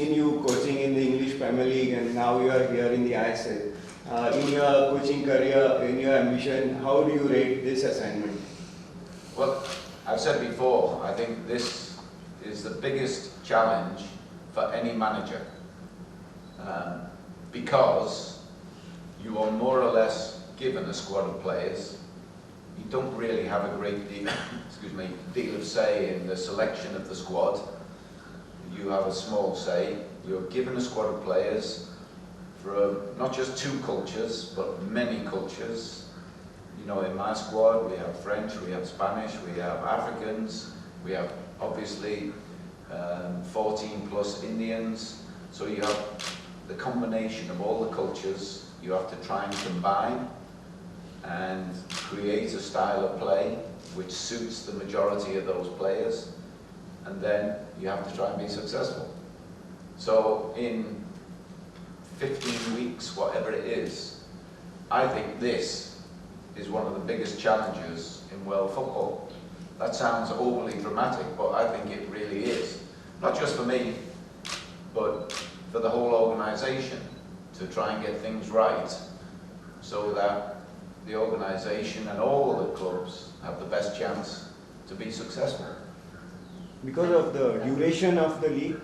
seen you coaching in the English Premier League and now you are here in the I.S.L. In your coaching career, in your ambition, how do you rate this assignment? Well, I've said before, I think this is the biggest challenge for any manager because you are more or less given a squad of players. You don't really have a great deal, deal of say in the selection of the squad. You have a small say. You're given a squad of players from not just two cultures, but many cultures. You know, in my squad we have French, we have Spanish, we have Africans, we have obviously 14 plus Indians. So you have the combination of all the cultures. You have to try and combine and create a style of play which suits the majority of those players, and then you have to try and be successful. So in 15 weeks, whatever it is, I think this is one of the biggest challenges in world football. That sounds overly dramatic, but I think it really is. Not just for me, but for the whole organisation, to try and get things right so that the organisation and all the clubs have the best chance to be successful. Because of the duration of the league?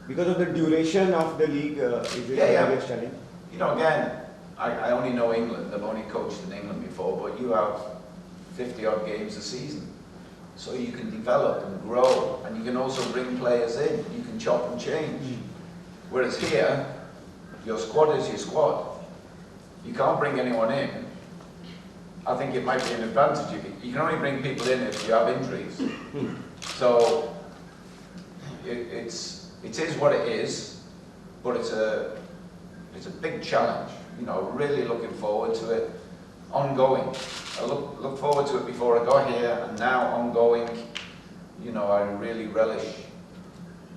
Because of the duration of the league, is it the biggest challenge? You know, again, I only know England. I've only coached in England before, but you have 50-odd games a season. So you can develop and grow, and you can also bring players in. You can chop and change. Whereas here, your squad is your squad. You can't bring anyone in. I think it might be an advantage. You can only bring people in if you have injuries. So it is what it is, but it's a big challenge. You know, really looking forward to it, ongoing. I look forward to it before I got here, and now ongoing. You know, I really relish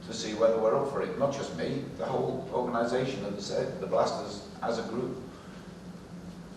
to see whether we're up for it. Not just me, the whole organisation, as I said, the Blasters as a group.